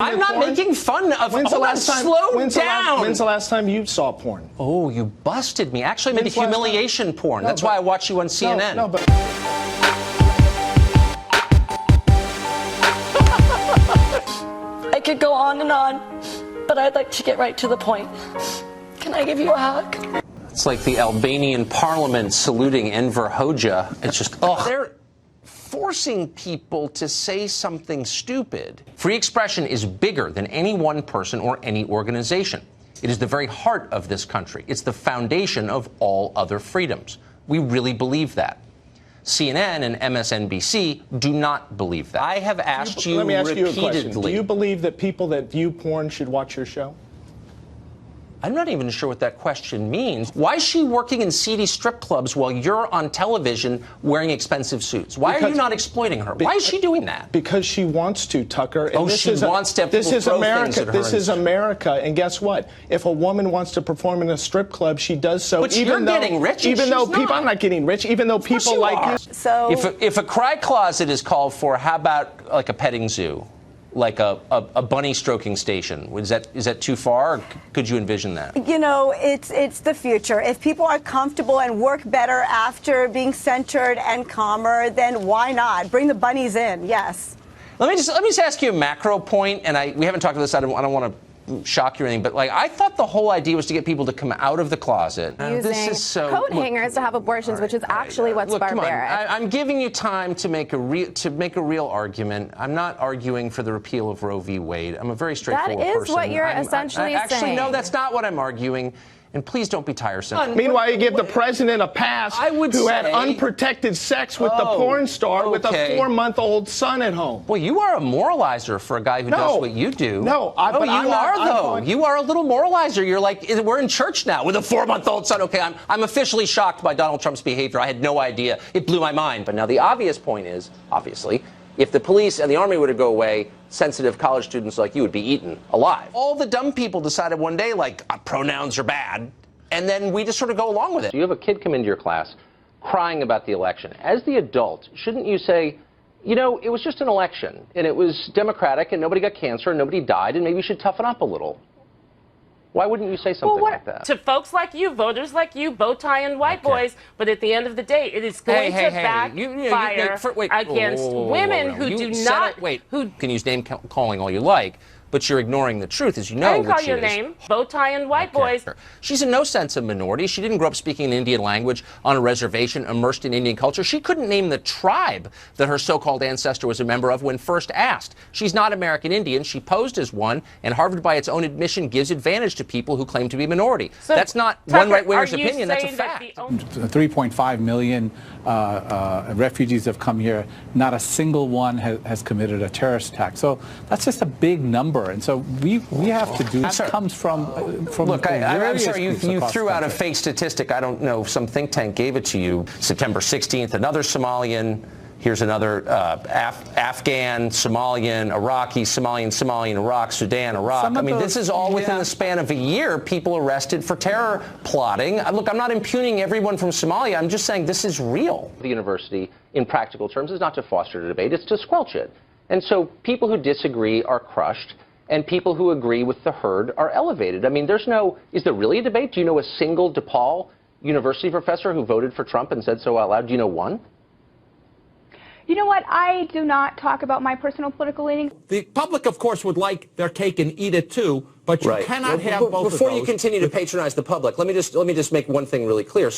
I'm not making fun of. When's the last time? Slow down. When's the last time you saw porn? Oh, you busted me. Actually, I made humiliation porn. That's why I watch you on CNN. No, but. I could go on and on, but I'd like to get right to the point. Can I give you a hug? It's like the Albanian Parliament saluting Enver Hoxha. It's just, they're forcing people to say something stupid. Free expression is bigger than any one person or any organization. It is the very heart of this country. It's the foundation of all other freedoms. We really believe that. CNN and MSNBC do not believe that. I have asked you repeatedly. Let me ask you a question. Do you believe that people that view porn should watch your show? I'm not even sure what that question means. Why is she working in seedy strip clubs while you're on television wearing expensive suits? Why are you not exploiting her? Why is she doing that? Because she wants to, Tucker. And she wants to. This is America. This is America. And guess what? If a woman wants to perform in a strip club, she does so. But you're getting rich. Even though people, I'm not getting rich. Even though people like you. So if a cry closet is called for, how about like a petting zoo? Like a bunny stroking station. Is that too far? Or could you envision that? You know, it's the future. If people are comfortable and work better after being centered and calmer, then why not? Bring the bunnies in, yes. Let me just ask you a macro point, and we haven't talked about this. I don't want to shock you or anything, but like I thought the whole idea was to get people to come out of the closet. Using this is so coat hangers to have abortions, which is actually what's barbaric. Come on. I'm giving you time to make a real argument. I'm not arguing for the repeal of Roe v. Wade. I'm a very straightforward person. That is what you're essentially saying. Actually, no, that's not what I'm arguing. And please don't be tiresome. Meanwhile, you give the president a pass who had unprotected sex with the porn star with a 4-month-old son at home. Well, you are a moralizer for a guy who does what you do. No, but you are, though. You are a little moralizer. You're like, we're in church now with a 4-month-old son. Okay, I'm officially shocked by Donald Trump's behavior. I had no idea. It blew my mind. But now the obvious point is, obviously, if the police and the army were to go away, sensitive college students like you would be eaten alive. All the dumb people decided one day, like, pronouns are bad, and then we just sort of go along with it. You have a kid come into your class crying about the election. As the adult, shouldn't you say, you know, it was just an election, and it was democratic, and nobody got cancer, and nobody died, and maybe you should toughen up a little? Why wouldn't you say something like that? To folks like you, voters like you, bow tie and white boys, but at the end of the day, it is going to backfire against women who do not. You can use name calling all you like, but you're ignoring the truth, as you know. I didn't call your name. Bow tie and white boys. She's in no sense a minority. She didn't grow up speaking an Indian language on a reservation, immersed in Indian culture. She couldn't name the tribe that her so-called ancestor was a member of when first asked. She's not American Indian. She posed as one, and Harvard, by its own admission, gives advantage to people who claim to be minority. So, that's not one right-winger's opinion. That's a fact. 3.5 million refugees have come here. Not a single one has committed a terrorist attack. So that's just a big number. And so we have to do. That comes from look. I'm sorry. You threw out a fake statistic. I don't know. Some think tank gave it to you. September 16th, another Somalian. Here's another Afghan, Somalian, Iraqi, Somalian, Iraq, Sudan, Iraq. I mean, this is all within the span of a year. People arrested for terror plotting. Look, I'm not impugning everyone from Somalia. I'm just saying this is real. The university, in practical terms, is not to foster the debate. It's to squelch it. And so people who disagree are crushed, and people who agree with the herd are elevated. I mean, is there really a debate? Do you know a single DePaul University professor who voted for Trump and said so out loud? Do you know one? You know what? I do not talk about my personal political leanings. The public, of course, would like their cake and eat it too, but you cannot have both of those. Before you continue to patronize the public, let me just make one thing really clear.